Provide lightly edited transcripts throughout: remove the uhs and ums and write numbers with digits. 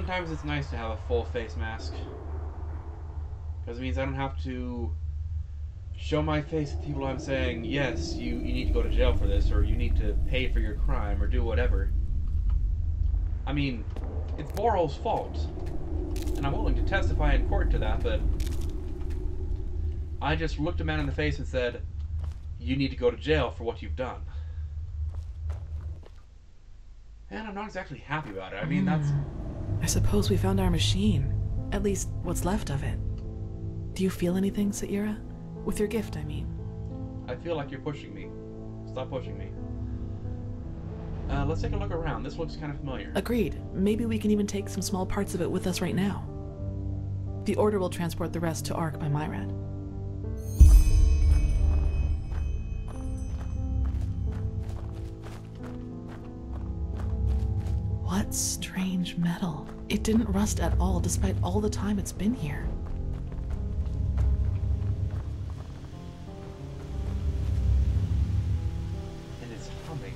Sometimes it's nice to have a full face mask. Because it means I don't have to show my face to people I'm saying, yes, you need to go to jail for this, or you need to pay for your crime, or do whatever. I mean, it's Boral's fault. And I'm willing to testify in court to that, but I just looked a man in the face and said, you need to go to jail for what you've done. And I'm not exactly happy about it. I mean, that's... I suppose we found our machine. At least, what's left of it. Do you feel anything, Saira? With your gift, I mean. I feel like you're pushing me. Stop pushing me. Let's take a look around. This looks kind of familiar. Agreed. Maybe we can even take some small parts of it with us right now. The Order will transport the rest to Ark by MyRad. What strange metal. It didn't rust at all, despite all the time it's been here. And it's humming.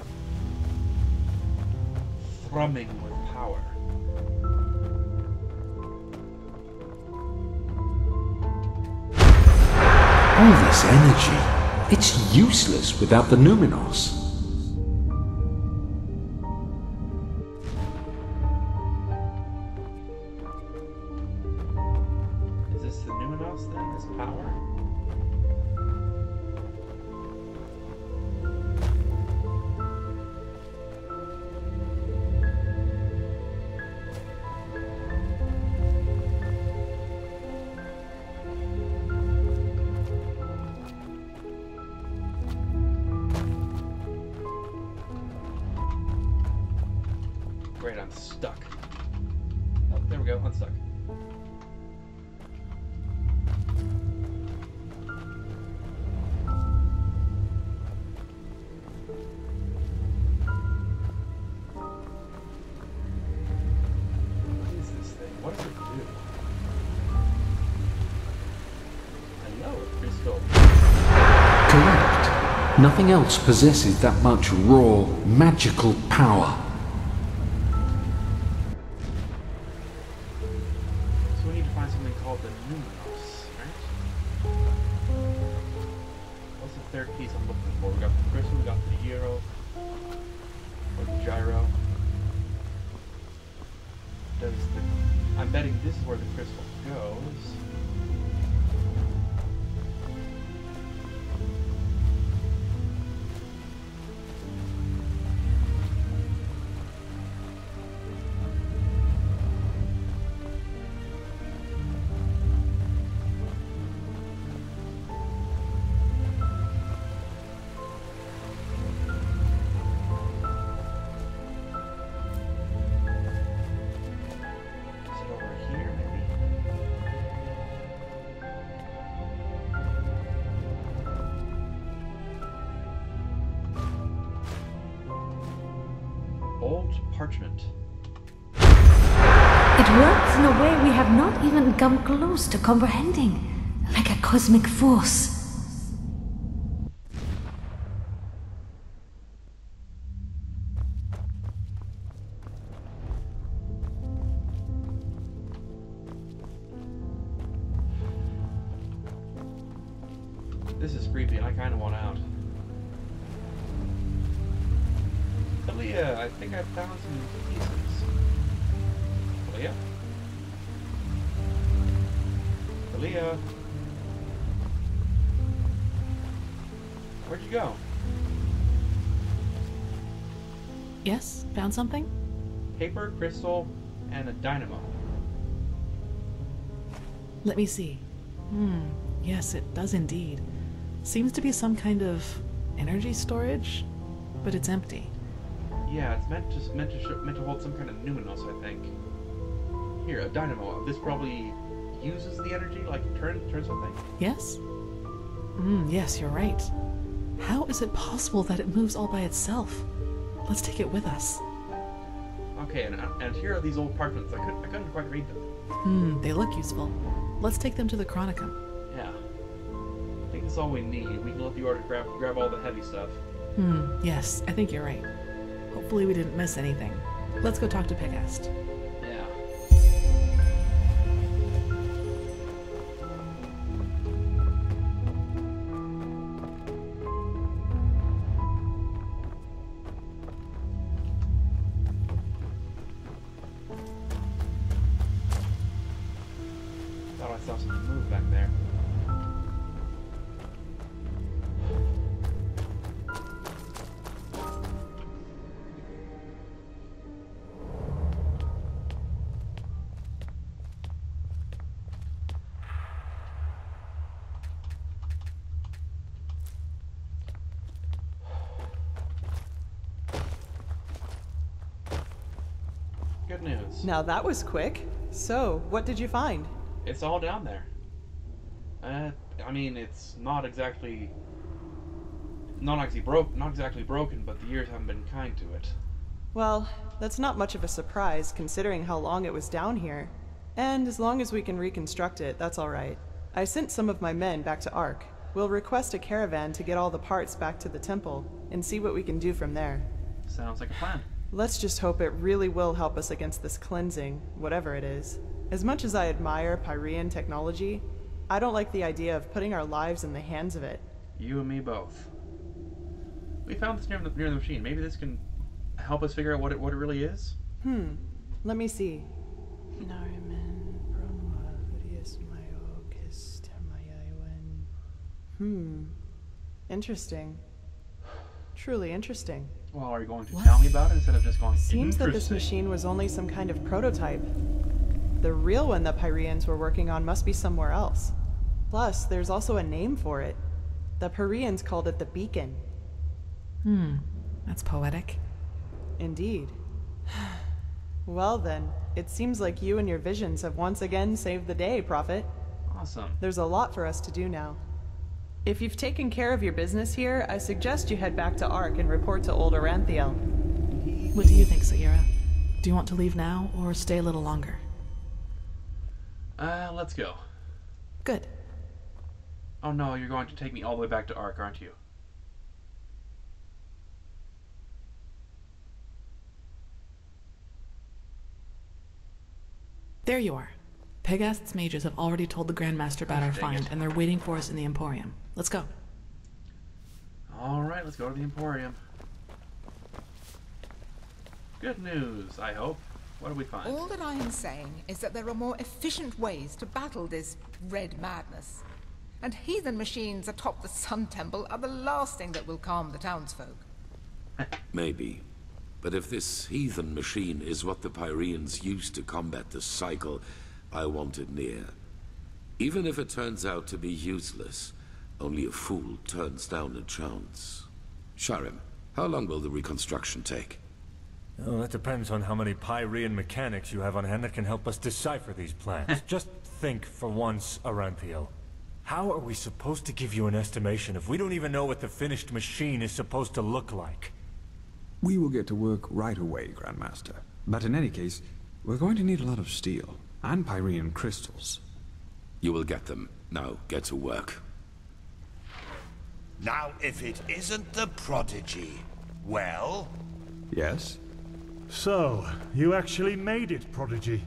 Thrumming with power. All this energy, it's useless without the Numinos. Is this the Numinos then? This power? Great, I'm stuck. Oh, there we go, unstuck. What is this thing? What does it do? Hello, crystal. Correct. Nothing else possesses that much raw, magical power. So we need to find something called the Numinos, right? What's the third piece I'm looking for? We got the crystal, we got the gyro, or the gyro. I'm betting this is where the crystal goes. Old parchment. It works in a way we have not even come close to comprehending, like a cosmic force. This is creepy and I kind of want out. Talia, I think I found some pieces. Talia? Talia? Where'd you go? Yes? Found something? Paper, crystal, and a dynamo. Let me see. Yes, it does indeed. Seems to be some kind of energy storage, but it's empty. Yeah, it's meant to hold some kind of numinos, I think. Here, a dynamo. This probably uses the energy, like turn something. Yes? Yes, you're right. How is it possible that it moves all by itself? Let's take it with us. Okay, and here are these old parchments. I couldn't quite read them. They look useful. Let's take them to the Chronicum. Yeah. I think that's all we need. We can let the Order grab all the heavy stuff. Yes, I think you're right. Hopefully we didn't miss anything. Let's go talk to Pegast. Yeah. saw something move back there. Good news. Now that was quick. So, what did you find? It's all down there. I mean, it's not exactly broken, but the years haven't been kind to it. Well, that's not much of a surprise considering how long it was down here. And as long as we can reconstruct it, that's alright. I sent some of my men back to Ark. We'll request a caravan to get all the parts back to the temple and see what we can do from there. Sounds like a plan. Let's just hope it really will help us against this cleansing, whatever it is. As much as I admire Pyrean technology, I don't like the idea of putting our lives in the hands of it. You and me both. We found this near the machine. Maybe this can help us figure out what it really is? Let me see. Interesting. Truly interesting. Well, are you going to tell me about it instead of just going, Seems that this machine was only some kind of prototype. The real one that Pyreans were working on must be somewhere else. Plus, there's also a name for it. The Pyreans called it the Beacon. That's poetic. Indeed. Well then, it seems like you and your visions have once again saved the day, Prophet. Awesome. There's a lot for us to do now. If you've taken care of your business here, I suggest you head back to Ark and report to old Aranthiel. What do you think, Sagira? Do you want to leave now or stay a little longer? Let's go. Good. Oh no, you're going to take me all the way back to Ark, aren't you? There you are. Pegast's mages have already told the Grandmaster about our Dang find, it. and they're waiting for us in the Emporium. Let's go. Alright, let's go to the Emporium. Good news, I hope. What do we find? All that I am saying is that there are more efficient ways to battle this red madness. And heathen machines atop the Sun Temple are the last thing that will calm the townsfolk. Maybe. But if this heathen machine is what the Pyreans used to combat the cycle, I want it near. Even if it turns out to be useless, only a fool turns down a chance. Skyrim, how long will the reconstruction take? Well, that depends on how many Pyrean mechanics you have on hand that can help us decipher these plans. Just think for once, Aranthiel. How are we supposed to give you an estimation if we don't even know what the finished machine is supposed to look like? We will get to work right away, Grandmaster. But in any case, we're going to need a lot of steel and Pyrean crystals. You will get them. Now, get to work. Now, if it isn't the prodigy, well? Yes? So, you actually made it, Prodigy.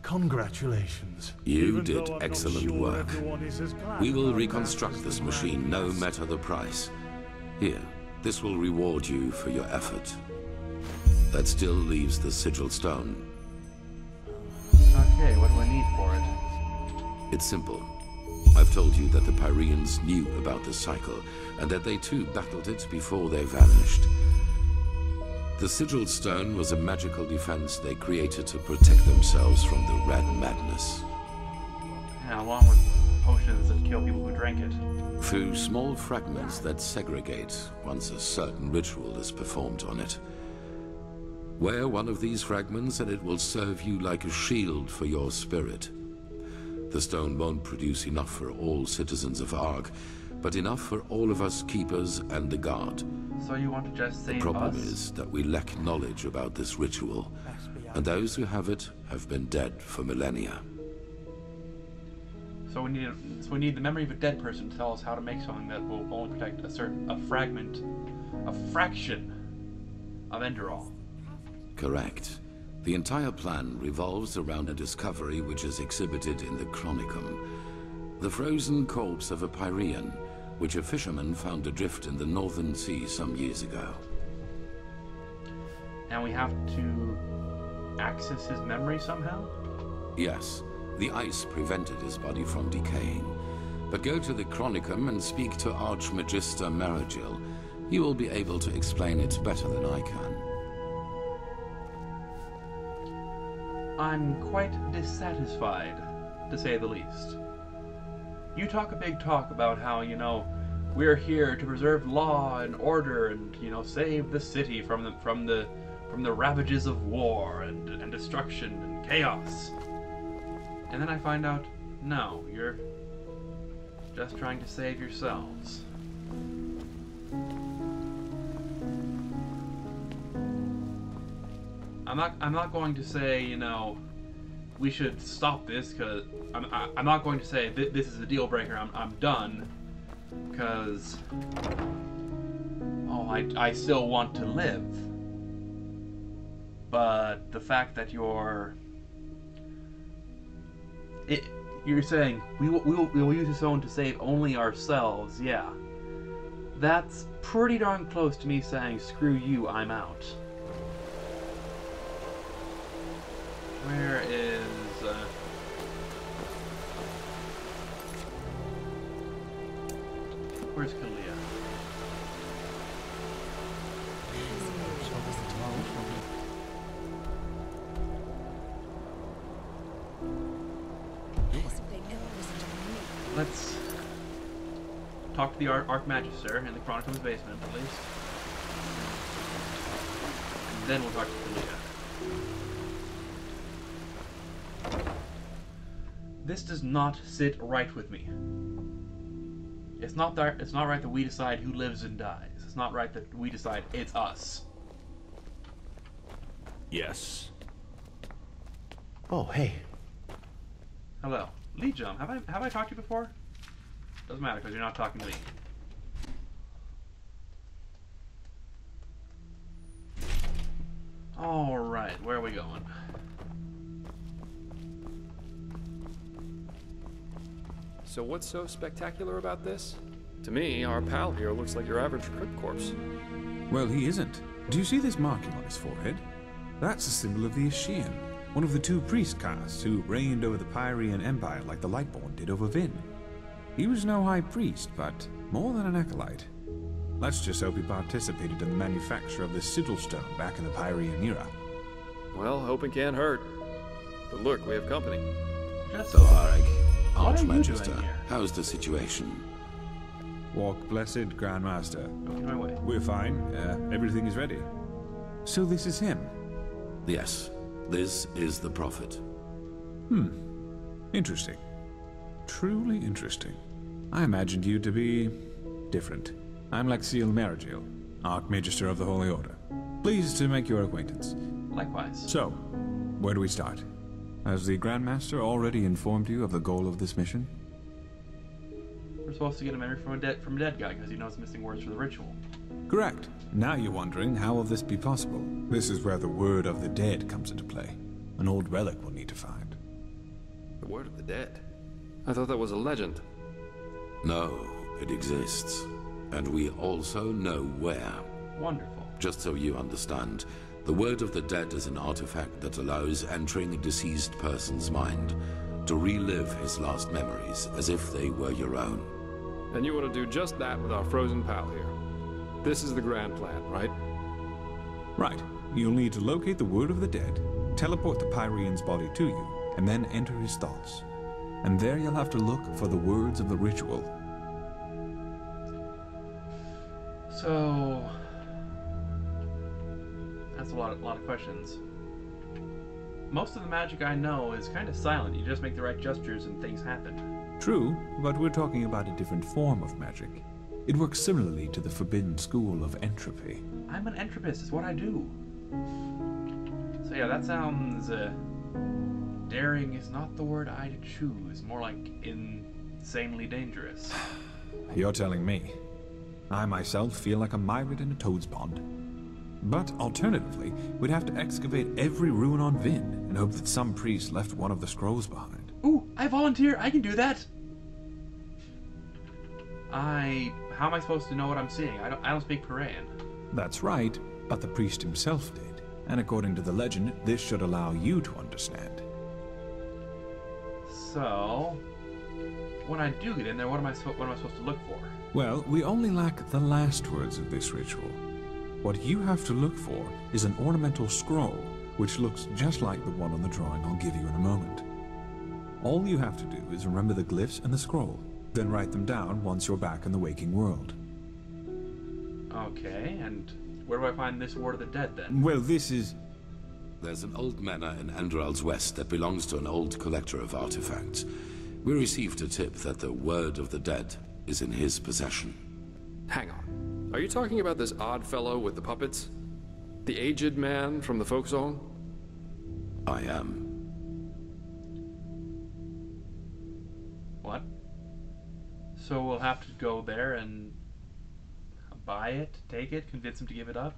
Congratulations. You Even did though I'm not excellent sure work. everyone is as glad We will about reconstruct that this as the machine no Grandmaster. matter the price. Here, this will reward you for your effort. That still leaves the sigil stone. Okay, what do I need for it? It's simple. I've told you that the Pyreans knew about the cycle, and that they too battled it before they vanished. The sigil stone was a magical defense they created to protect themselves from the red madness. Yeah, along with potions that kill people who drank it. Through small fragments that segregate once a certain ritual is performed on it. Wear one of these fragments and it will serve you like a shield for your spirit. The stone won't produce enough for all citizens of Ark, but enough for all of us keepers and the guard. So you want to just The save problem us? is that we lack knowledge about this ritual, and those who have it have been dead for millennia. So we need the memory of a dead person to tell us how to make something that will only protect a fragment, a fraction of Enderal. Correct. The entire plan revolves around a discovery which is exhibited in the Chronicum. The frozen corpse of a Pyrean, which a fisherman found adrift in the Northern Sea some years ago. And we have to access his memory somehow? Yes, The ice prevented his body from decaying. But go to the Chronicum and speak to Archmagister Maragil. He will be able to explain it better than I can. I'm quite dissatisfied, to say the least. You talk a big talk about how, you know, we're here to preserve law and order and, you know, save the city from the ravages of war and destruction and chaos. And then I find out, no, you're just trying to save yourselves. I'm not going to say, you know, we should stop this, because I'm not going to say this is a deal breaker. I'm done, because I still want to live. But the fact that you're saying we will use this zone to save only ourselves, yeah, that's pretty darn close to me saying screw you, I'm out. Where is where's Kalia? Let's talk to the Archmagister in the Chronicum's basement, at least. And then we'll talk to Kalia. This does not sit right with me. It's not right that we decide who lives and dies. It's not right that we decide it's us. Yes. Oh, hey. Hello. Lee Jum, have I talked to you before? Doesn't matter because you're not talking to me. Alright, where are we going? So what's so spectacular about this? To me, our pal here looks like your average crypt corpse. Well, he isn't. Do you see this marking on his forehead? That's a symbol of the Ashian, one of the two priest castes who reigned over the Pyrean Empire like the Lightborn did over Vin. He was no high priest, but more than an acolyte. Let's just hope he participated in the manufacture of the sigil stone back in the Pyrean era. Well, hoping can't hurt. But look, we have company. Dohareg, What are you doing Archmagister, here? how's the situation? Walk blessed, Grandmaster. Go my way. We're fine. Everything is ready. So this is him? Yes, this is the Prophet. Interesting. Truly interesting. I imagined you to be different. I'm Lexiel Maragil, Archmagister of the Holy Order. Pleased to make your acquaintance. Likewise. So, where do we start? Has the Grandmaster already informed you of the goal of this mission? We're supposed to get a memory from a dead guy because he knows missing words for the ritual. Correct. Now you're wondering, how will this be possible? This is where the word of the dead comes into play. An old relic we'll need to find. The word of the dead? I thought that was a legend. No, it exists. And we also know where. Wonderful. Just so you understand, the word of the dead is an artifact that allows entering a deceased person's mind to relive his last memories as if they were your own. And you want to do just that with our frozen pal here. This is the grand plan, right? Right. You'll need to locate the word of the dead, teleport the Pyrean's body to you, and then enter his thoughts. And there you'll have to look for the words of the ritual. So that's a lot of questions. Most of the magic I know is kind of silent. You just make the right gestures and things happen. True, but we're talking about a different form of magic. It works similarly to the forbidden school of entropy. I'm an entropist, is what I do. So yeah, that sounds daring is not the word I'd choose. More like insanely dangerous. You're telling me. I myself feel like a myriad in a toad's pond. But alternatively, we'd have to excavate every ruin on Vin and hope that some priest left one of the scrolls behind. Ooh, I volunteer. I can do that. How am I supposed to know what I'm seeing? I don't speak Parayan. That's right, but the priest himself did. And according to the legend, this should allow you to understand. So, when I do get in there, what am I supposed to look for? Well, we only lack the last words of this ritual. What you have to look for is an ornamental scroll, which looks just like the one on the drawing I'll give you in a moment. All you have to do is remember the glyphs and the scroll, then write them down once you're back in the waking world. Okay, and where do I find this Word of the Dead, then? Well, this is... There's an old manor in Enderal's west that belongs to an old collector of artifacts. We received a tip that the Word of the Dead is in his possession. Hang on. Are you talking about this odd fellow with the puppets? The aged man from the folk song? I am. What? So we'll have to go there and buy it, take it, convince him to give it up?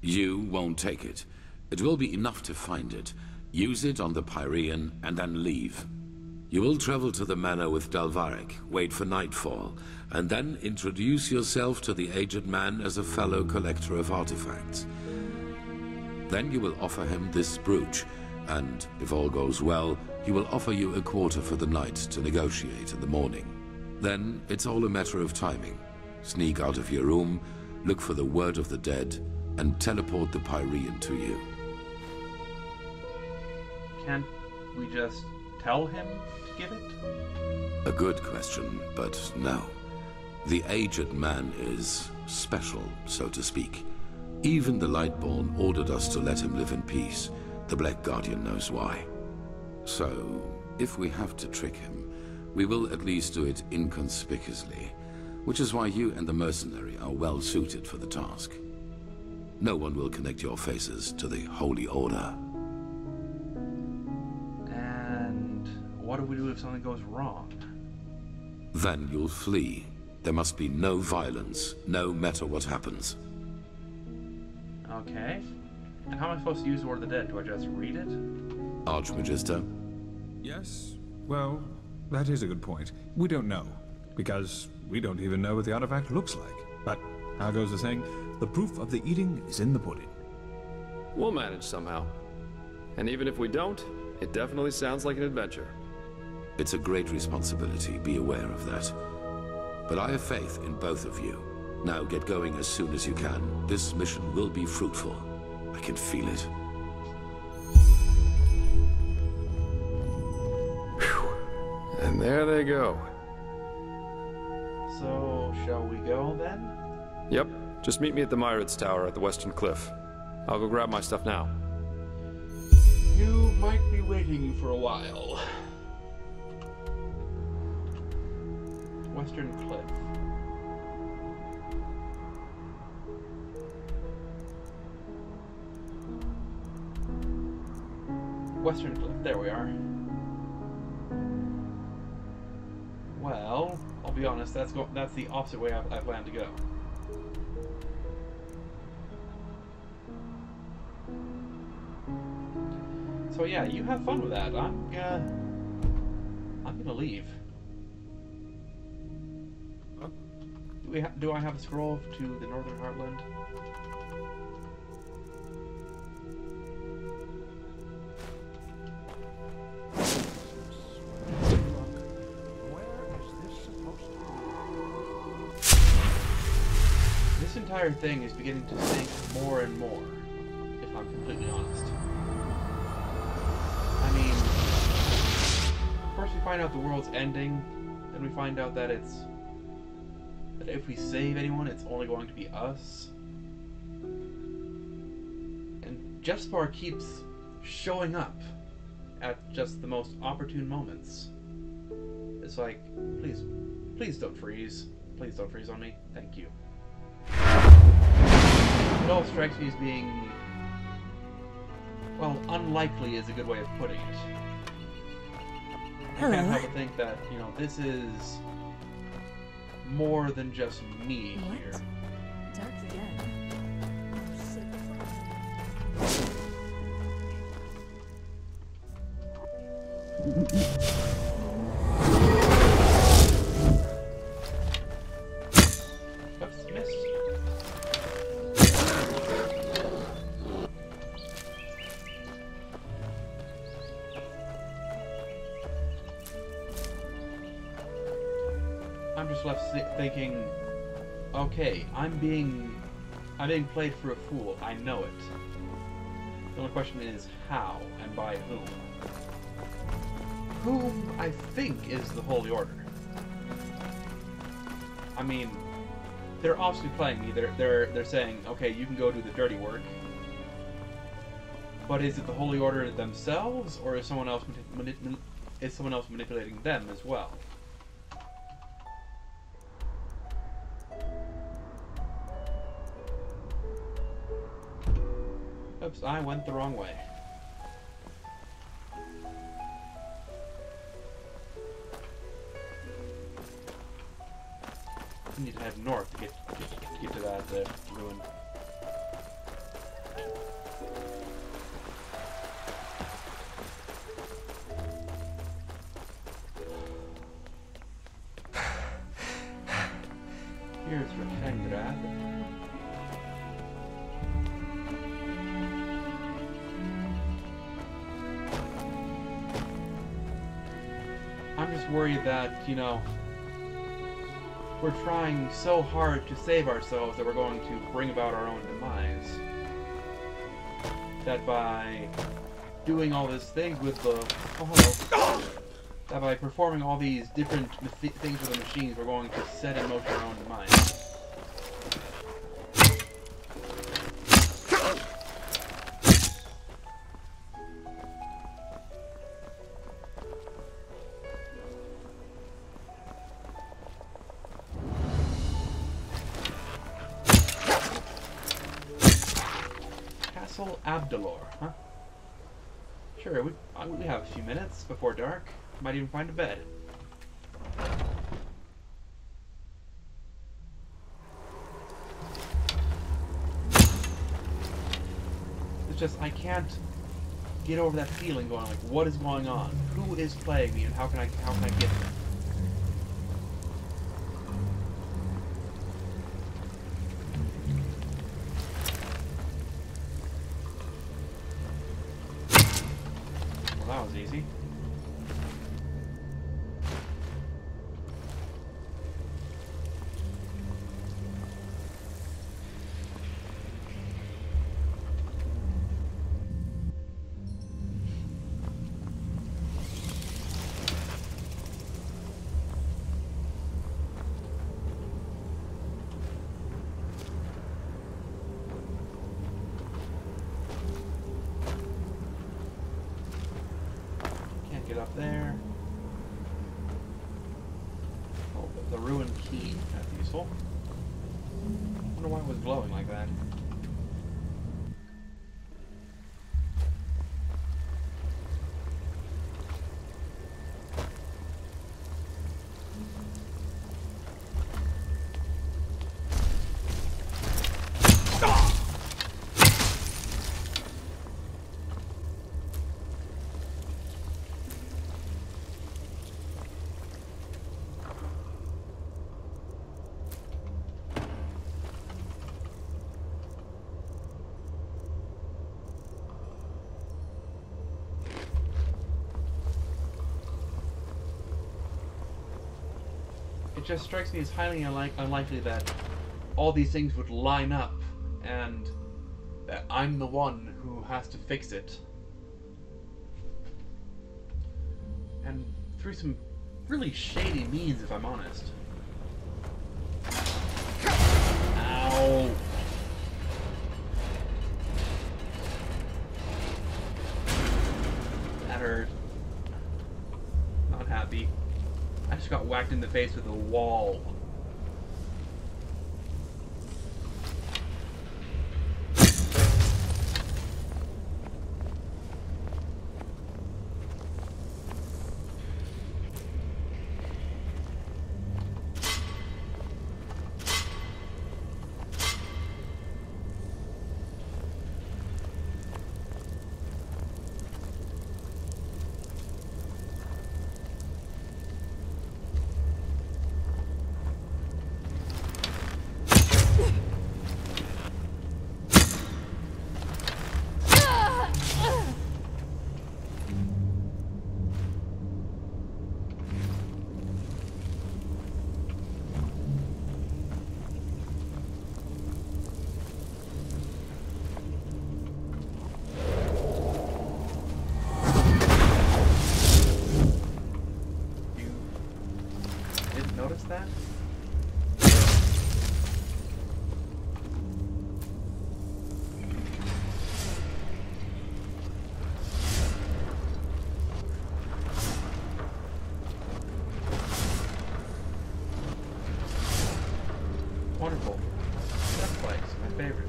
You won't take it. It will be enough to find it, use it on the Pyrean, and then leave. You will travel to the manor with Dalvarek, wait for nightfall, and then introduce yourself to the aged man as a fellow collector of artifacts. Then you will offer him this brooch, and if all goes well, he will offer you a quarter for the night to negotiate in the morning. Then it's all a matter of timing. Sneak out of your room, look for the Word of the Dead, and teleport the Pyrean to you. Can't we just tell him to give it? A good question, but no. The aged man is special, so to speak. Even the Lightborn ordered us to let him live in peace. The Black Guardian knows why. So, if we have to trick him, we will at least do it inconspicuously, which is why you and the mercenary are well suited for the task. No one will connect your faces to the Holy Order. And what do we do if something goes wrong? Then you'll flee. There must be no violence, no matter what happens. Okay. And how am I supposed to use the Word of the Dead? Do I just read it? Archmagister? Yes? Well, that is a good point. We don't know, because we don't even know what the artifact looks like. But, how goes the saying? The proof of the eating is in the pudding. We'll manage somehow. And even if we don't, it definitely sounds like an adventure. It's a great responsibility, be aware of that. But I have faith in both of you. Now get going as soon as you can. This mission will be fruitful. I can feel it. Whew. And there they go. So, shall we go then? Yep. Just meet me at the Myrids Tower at the Western Cliff. I'll go grab my stuff now. You might be waiting for a while. Western Cliff. Western Cliff, there we are. Well, I'll be honest, that's the opposite way I plan to go. So yeah, you have fun with that. I'm gonna leave. Do I have a scroll to the Northern Heartland? This entire thing is beginning to sink more and more, if I'm completely honest. I mean, first we find out the world's ending, then we find out that if we save anyone, it's only going to be us. And Jespar keeps showing up at just the most opportune moments. It's like, please don't freeze. Please don't freeze on me. Thank you. It all strikes me as being, well, unlikely is a good way of putting it. I can't help but think that, you know, this is more than just me here. Dark again. Oops, missed. just left thinking, okay, I'm being played for a fool. I know it. The only question is how and by whom. Whom I think is the Holy Order. I mean, they're obviously playing me. They're saying, okay, you can go do the dirty work. But is it the Holy Order themselves, or is someone else manipulating them as well? Oops, I went the wrong way. I need to head north to get to that ruin. Here's Enderal. I'm just worried that, you know, we're trying so hard to save ourselves that we're going to bring about our own demise. That by doing all these things with the... Oh, hello. That by performing all these different things with the machines, we're going to set in motion our own demise. Abdalor, huh? Sure, we have a few minutes before dark. Might even find a bed. It's just, I can't get over that feeling going like, what is going on? Who is playing me and how can I get them? That was easy. Get up there. Oh, the ruined key. That's useful. Wonder why it was glowing like that. It just strikes me as highly unlikely that all these things would line up and that I'm the one who has to fix it. And through some really shady means, if I'm honest. Ow! That hurt. Not happy. I just got whacked in the face with a wall. Death spikes, my favorite.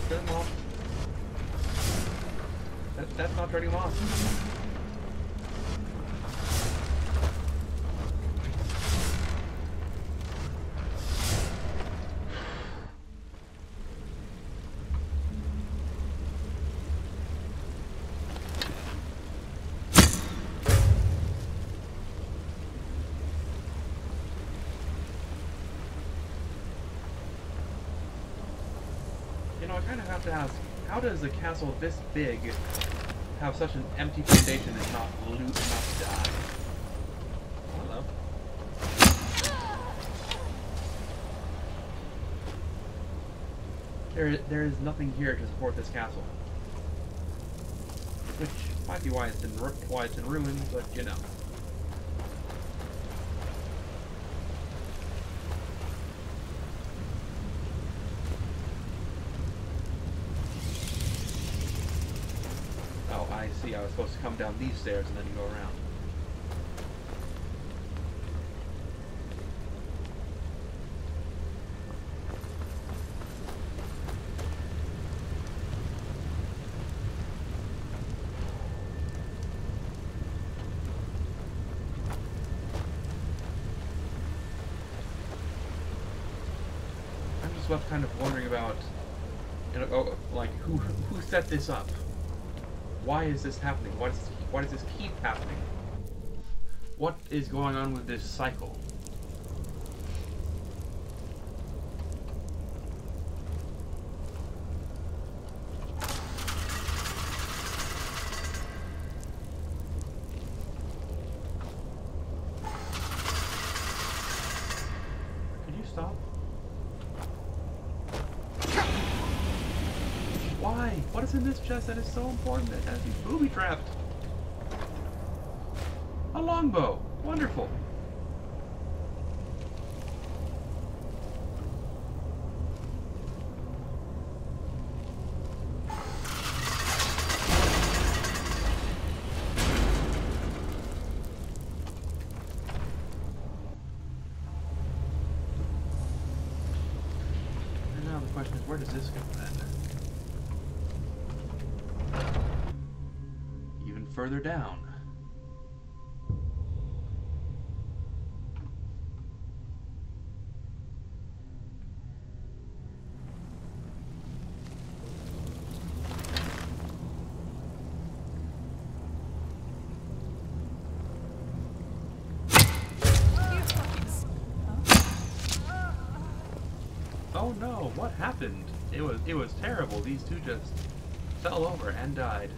Turn them off. That's not turning them off. You know, I kind of have to ask, how does a castle this big have such an empty foundation and not loot enough to die? Hello. There is nothing here to support this castle. Which might be why it's in ruins, but you know. I see, I was supposed to come down these stairs and then you go around. I'm just left kind of wondering about, you know, like who set this up? Why is this happening? Why does this keep happening? What is going on with this cycle? Could you stop? Why? What is in this chest that is so important that has me booby trapped? A longbow. Wonderful. And now the question is, where does this go then? Further down. Oh no, what happened? It was terrible. These two just fell over and died.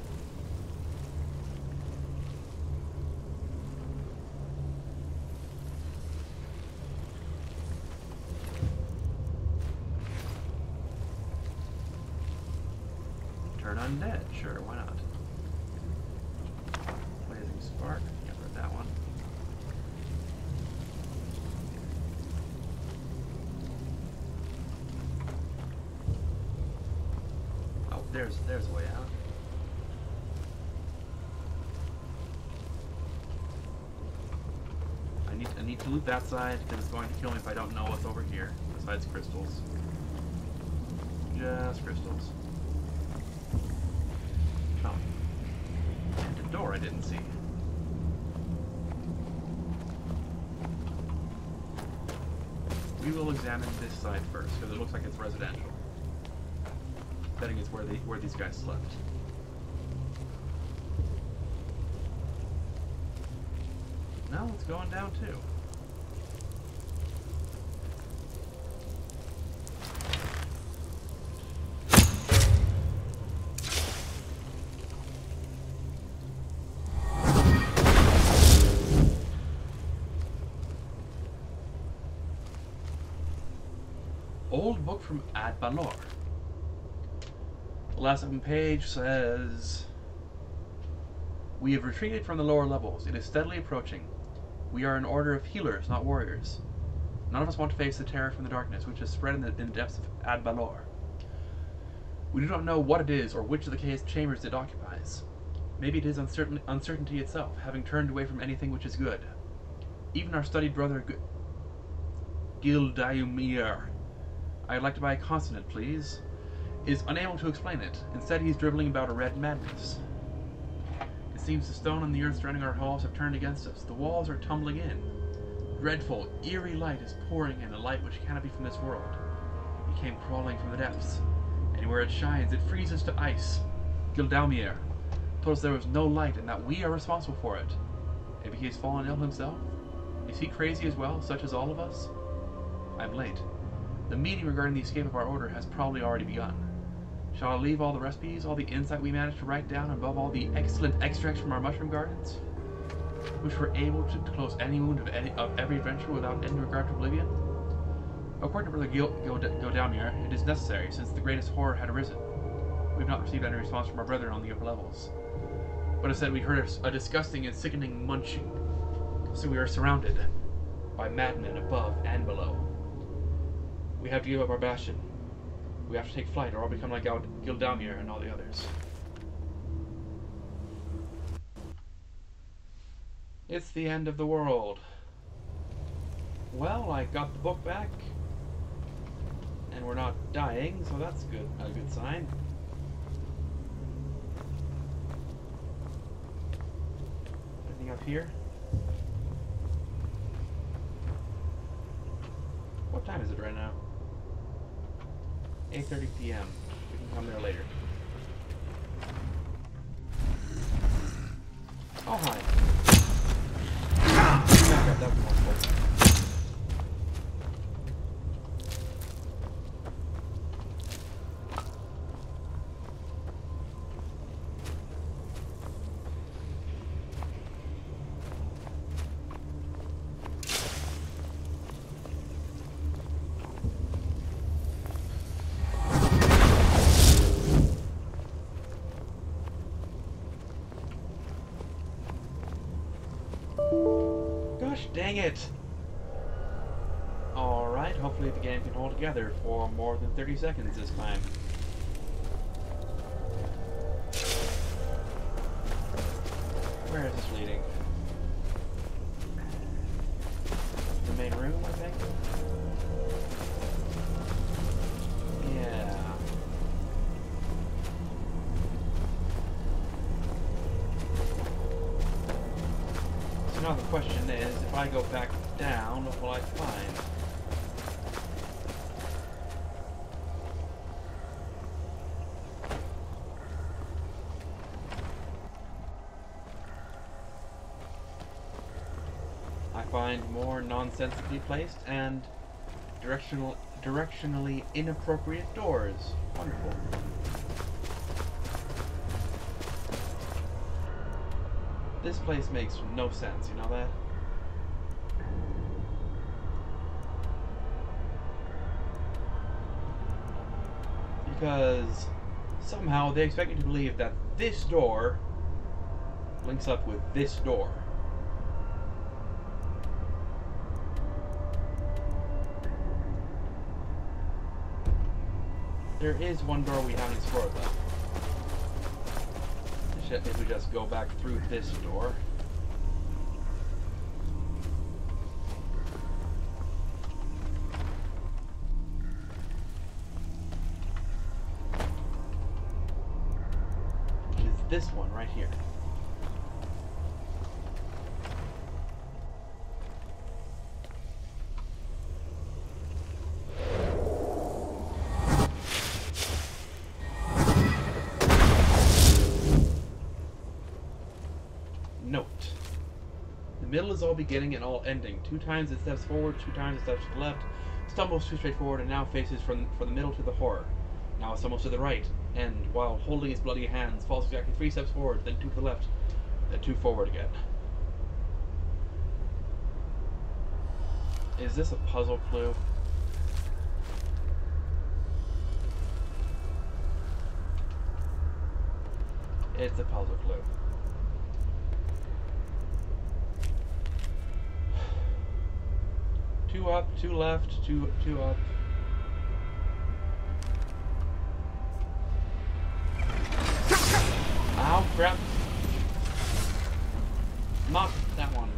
Undead, sure, why not? Blazing Spark, get rid of that one. Oh, there's a way out. I need to loot that side because it's going to kill me if I don't know what's over here besides crystals. Just crystals. Oh. And a door I didn't see. We will examine this side first, because it looks like it's residential. Betting it's where these guys slept. No, it's going down too. Old book from Adbalor. The last open page says, "We have retreated from the lower levels. It is steadily approaching. We are an order of healers, not warriors. None of us want to face the terror from the darkness, which has spread in the depths of Adbalor. We do not know what it is or which of the cave chambers it occupies. Maybe it is uncertainty itself, having turned away from anything which is good. Even our studied brother Gildayumir, I'd like to buy a consonant, please, is unable to explain it. Instead, he's dribbling about a red madness. It seems the stone and the earth surrounding our halls have turned against us. The walls are tumbling in. Dreadful, eerie light is pouring in, a light which cannot be from this world. It came crawling from the depths, and where it shines, it freezes to ice. Gildalmir told us there was no light and that we are responsible for it. Maybe he's fallen ill himself? Is he crazy as well, such as all of us? I'm late. The meeting regarding the escape of our order has probably already begun. Shall I leave all the recipes, all the insight we managed to write down, and above all the excellent extracts from our mushroom gardens, which were able to close any wound of every adventure without any regard to oblivion? According to Brother Gildalmir, it is necessary, since the greatest horror had arisen. We have not received any response from our brethren on the upper levels. But instead we heard a disgusting and sickening munching. So we are surrounded by madmen above and below. We have to give up our bastion. We have to take flight, or I'll become like Gildalmir and all the others. It's the end of the world. Well, I got the book back, and we're not dying, so that's good. A good sign. Anything up here? What time is it right now? 8:30 p.m. We can come there later. Oh, hi. That was wonderful. Dang it! Alright, hopefully the game can hold together for more than 30 seconds this time. Where is this leading? The main room, I think? Yeah. So now the question is, if I go back down, what will I find? I find more nonsensically placed and directionally inappropriate doors. Wonderful. This place makes no sense, you know that? Because somehow they expect me to believe that this door links up with this door. There is one door we haven't explored though. If we just go back through this door. Which is this one right here. Note. The middle is all beginning and all ending. 2 times it steps forward, 2 times it steps to the left, stumbles too straight forward, and now faces from the middle to the horror. Now it stumbles to the right, and while holding his bloody hands, falls exactly 3 steps forward, then 2 to the left, then 2 forward again. Is this a puzzle clue? It's a puzzle clue. Two up, 2 left, two up. Ow, crap. Not that one.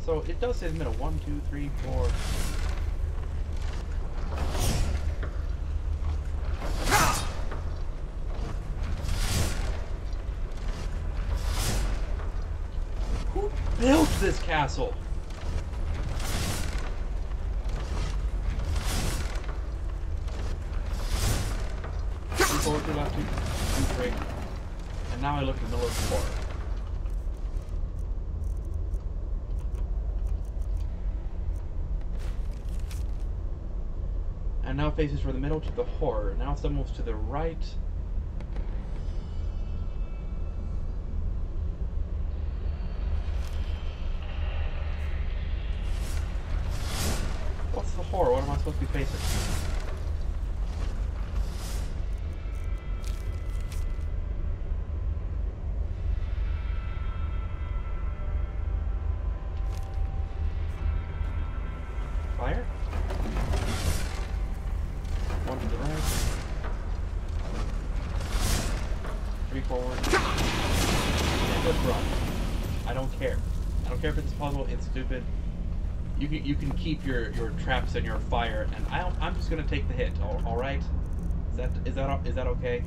So it does say the middle. 1, 2, 3, 4. Who built this castle? Forward to left, 2, 3. And now I look in the middle of the floor. And now faces from the middle to the horror. Now it's almost to the right. What's the horror? What am I supposed to be facing? Fire? One to the right. 3 forward. And just run. I don't care. I don't care if it's a puzzle, it's stupid. You can keep your traps and your fire, and I'm just gonna take the hit. All right? Is that okay?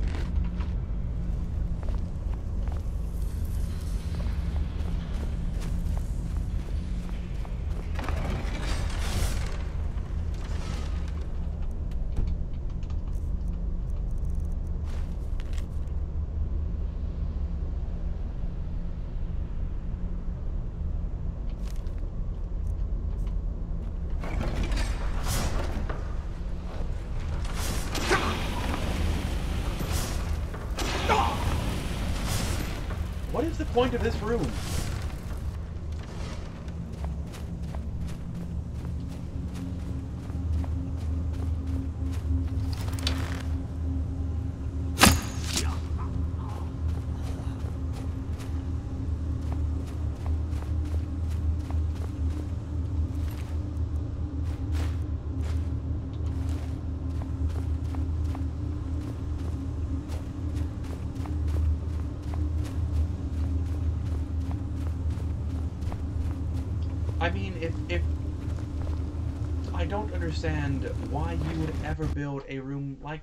What is the point of this room? I mean, if I don't understand why you would ever build a room like...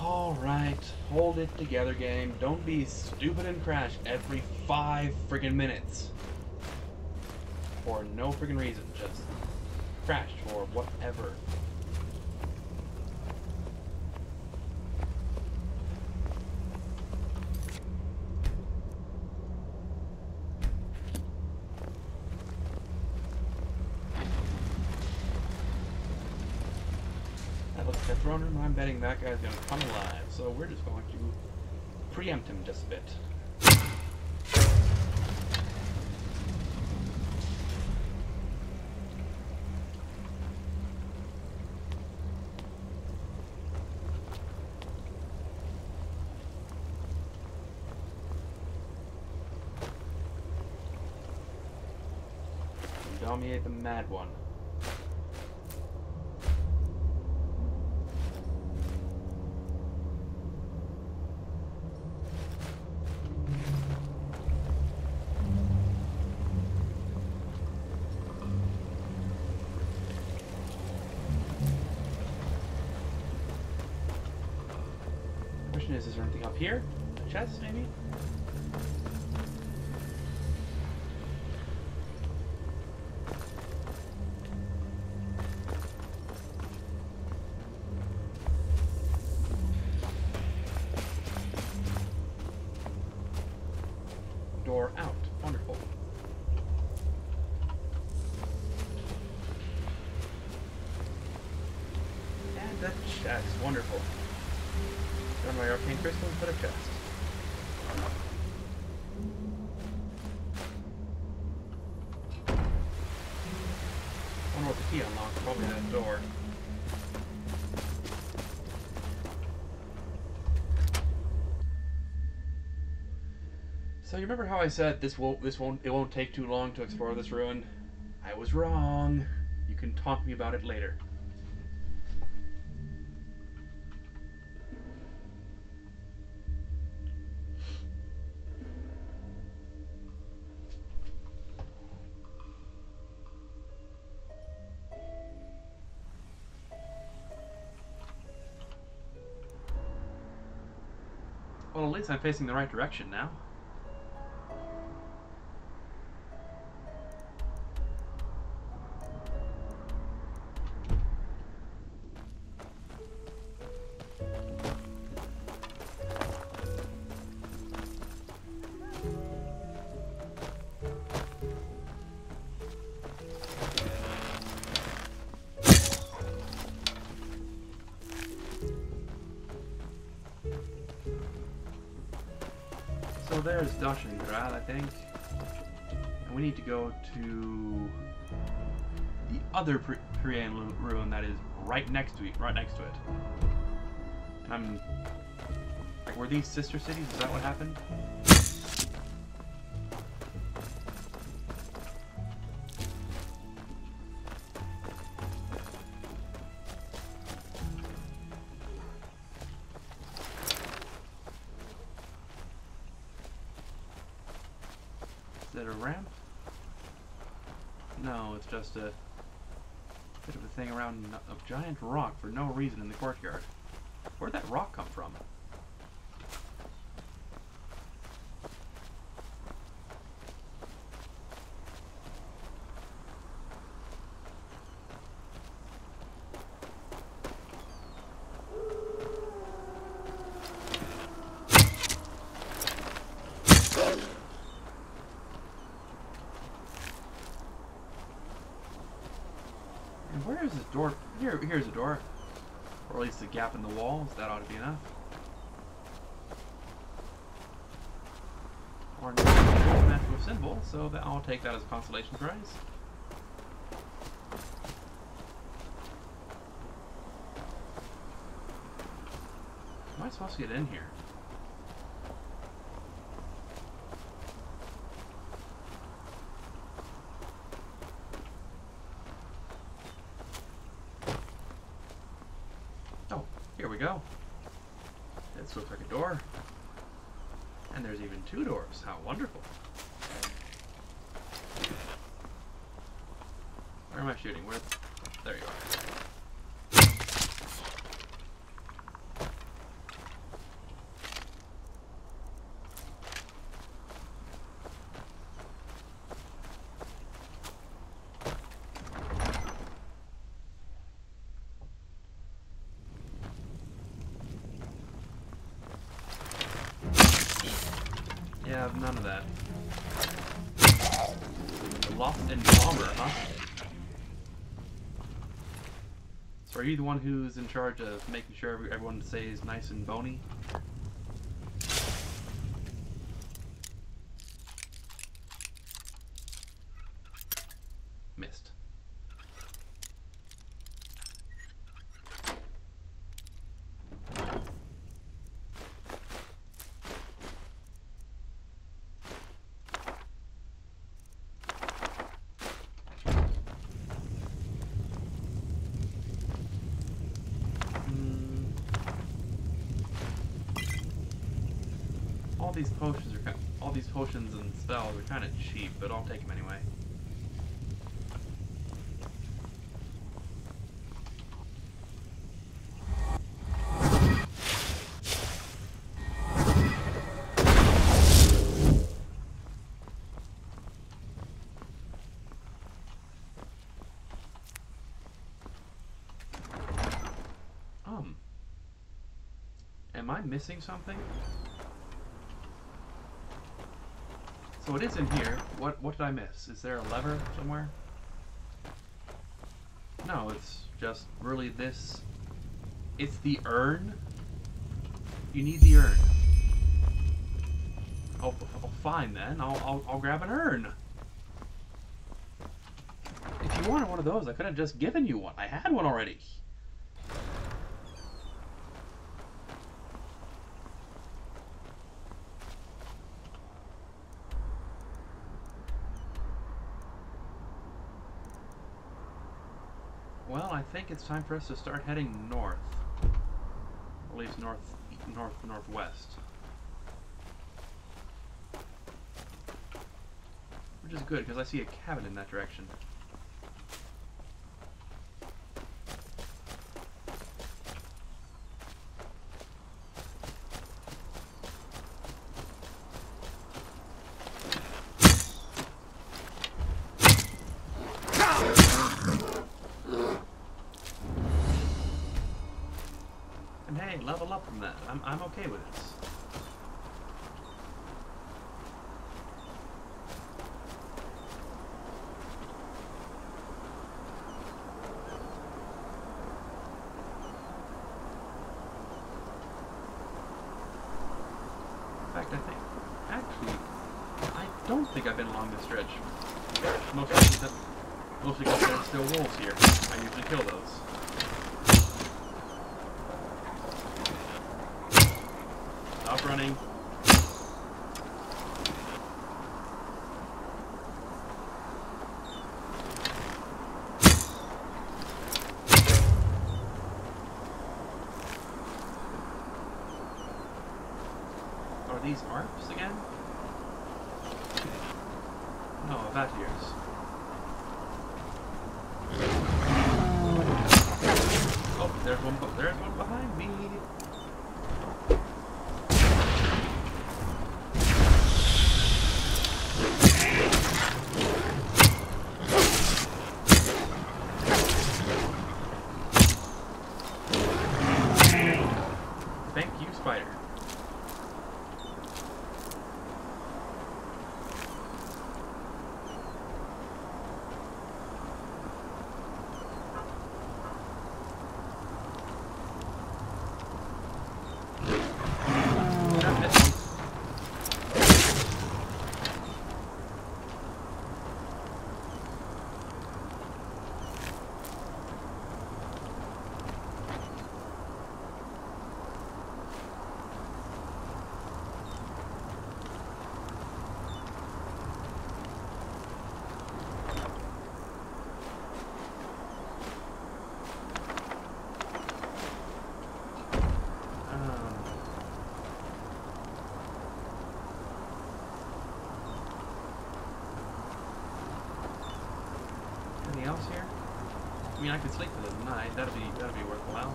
Alright, hold it together, game. Don't be stupid and crash every 5 friggin' minutes. For no friggin' reason, just crash or whatever. The throne room, I'm betting that guy's gonna come alive, so we're just going to preempt him just a bit. Dominate the mad one. Is there anything up here? A chest, maybe? Door out. Wonderful. And that chest. Wonderful. Got my arcane crystal and put a chest. I wonder what the key unlocks. Probably that door. So you remember how I said it won't take too long to explore this ruin? I was wrong. You can taunt me about it later. Well, at least I'm facing the right direction now. So there's Enderal, I think. And we need to go to the other Priyan ruin that is right next to it. I'm like, were these sister cities? Is that what happened? Is that a ramp? No, it's just a bit of a thing around a giant rock for no reason in the courtyard. Where'd that rock come from? And where is this door? Here's a door. Or at least a gap in the wall, so that ought to be enough. Or no, it's matched with symbol, so that I'll take that as a consolation prize. Am I supposed to get in here? Oh, here we go. This looks like a door. And there's even two doors. How wonderful. Where am I shooting? Where? There you are. Yeah, none of that. The Lost Embalmer, huh? So are you the one who's in charge of making sure everyone stays nice and bony? Missed. All these potions and spells are kind of cheap, but I'll take them anyway. Am I missing something? So it is in here. What did I miss? Is there a lever somewhere? No, it's just really this. It's the urn. You need the urn. Oh, fine then. I'll grab an urn. If you wanted one of those, I could have just given you one. I had one already. Well, I think it's time for us to start heading north. Or at least northwest. Which is good, because I see a cabin in that direction. And hey, level up from that. I'm okay with this. In fact, I don't think I've been along this stretch. Mostly because there's still wolves here. I usually kill those. Stop running. Are these ARPs again? No, Vatiers. Oh, there's one behind me. Thank you, spider. Anything else here? I mean, I could sleep for the night. That'd be worthwhile.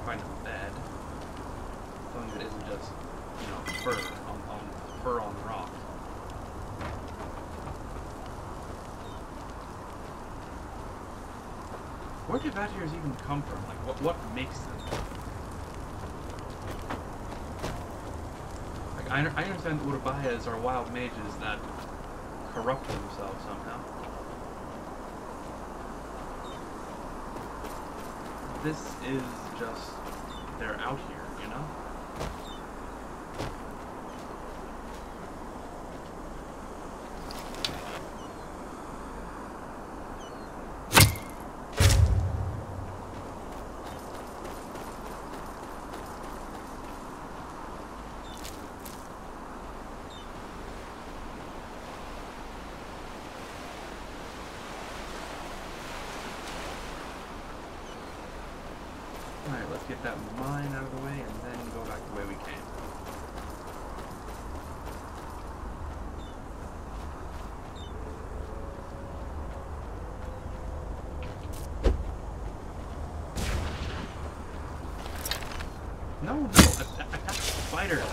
I can find a bed. Something that isn't just, you know, fur on the rock. Where do Vatiers even come from? Like, what makes them? Like, I understand that Urabayas are wild mages that corrupt themselves somehow. This is just, they're out here, you know? Alright, let's get that mine out of the way and then go back the way we came. No, I got the spider.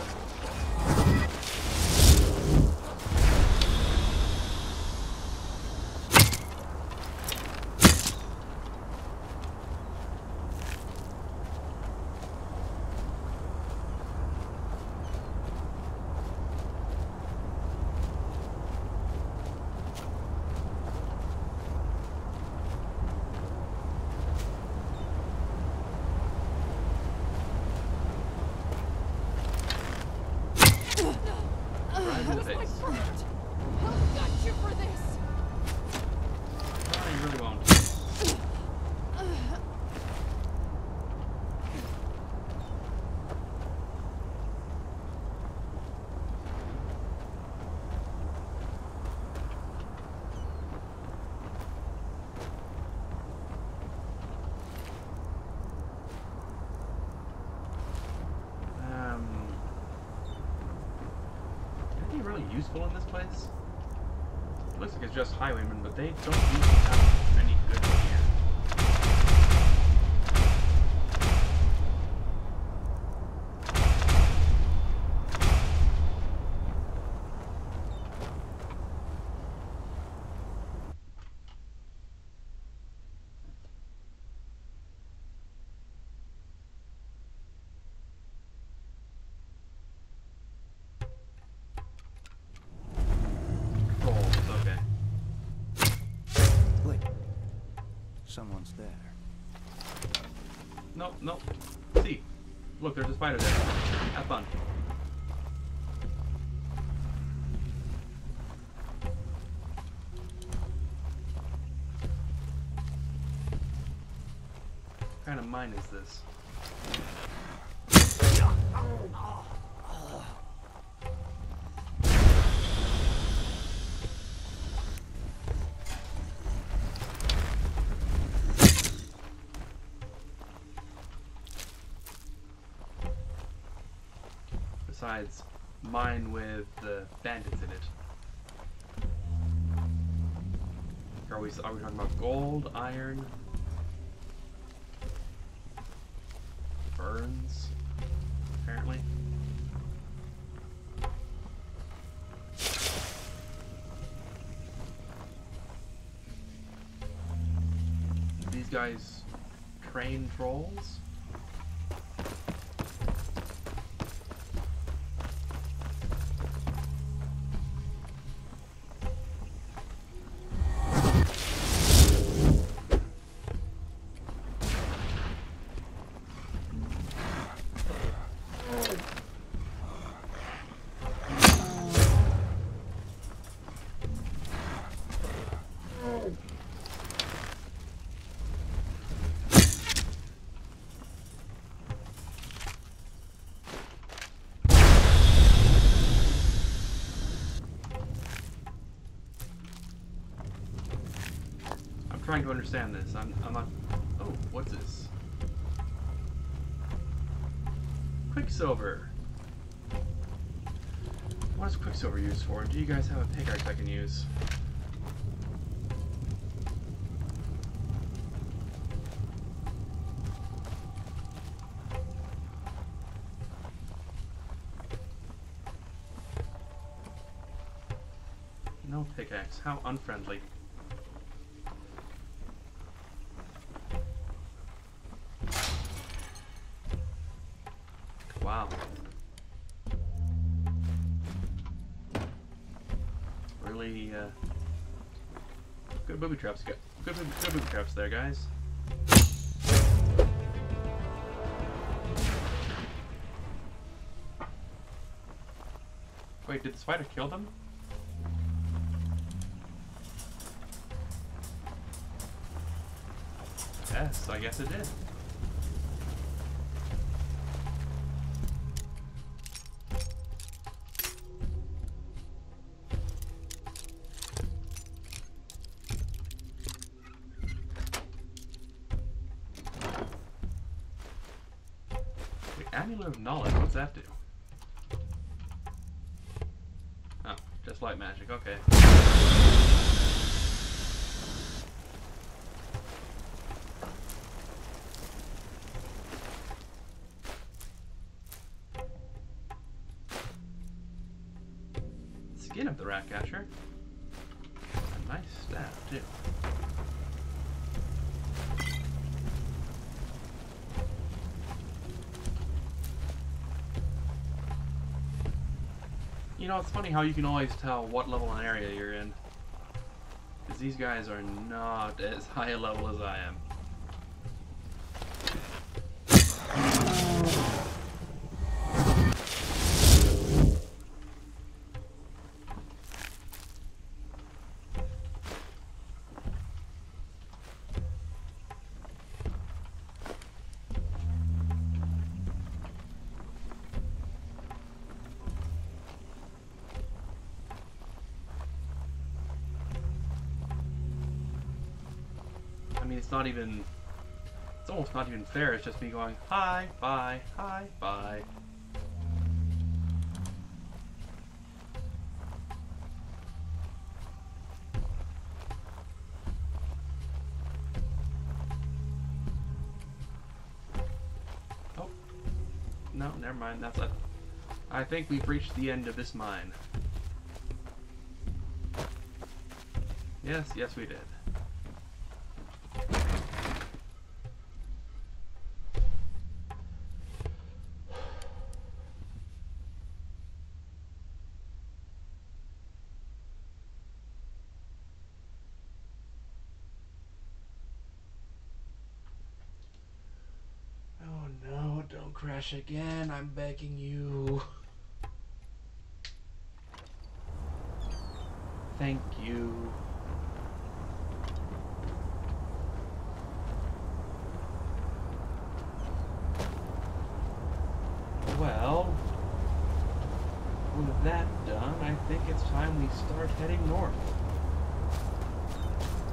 Really useful in this place? It looks like it's just highwaymen, but they don't usually have any good gear. someone's there. Nope, nope. See. Look, there's a spider there. Have fun. What kind of mine is this? Besides mine with the bandits in it. Are we talking about gold, iron, burns, apparently? These guys train trolls? Trying to understand this. I'm not. Oh, what's this? Quicksilver. What is Quicksilver used for? Do you guys have a pickaxe I can use? No pickaxe. How unfriendly. Wow. Really, good booby traps. Good booby traps there, guys. Wait, did the spider kill them? Yes, I guess it did. Amulet of Knowledge, what's that do? Oh, just light magic, okay. Skin of the Ratcatcher. A nice staff, too. You know, it's funny how you can always tell what level an area you're in. Because these guys are not as high a level as I am. I mean, it's not even, it's almost not even fair. It's just me going, hi, bye, hi, bye. Oh, no, never mind. That's a, I think we've reached the end of this mine. Yes, yes we did. no, don't crash again. I'm begging you. Thank you. Well, with that done, I think it's time we start heading north.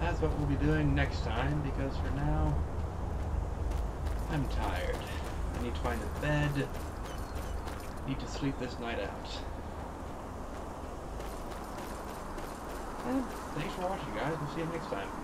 That's what we'll be doing next time, because for now, I'm tired. I need to find a bed. Need to sleep this night out. And thanks for watching, guys. We'll see you next time.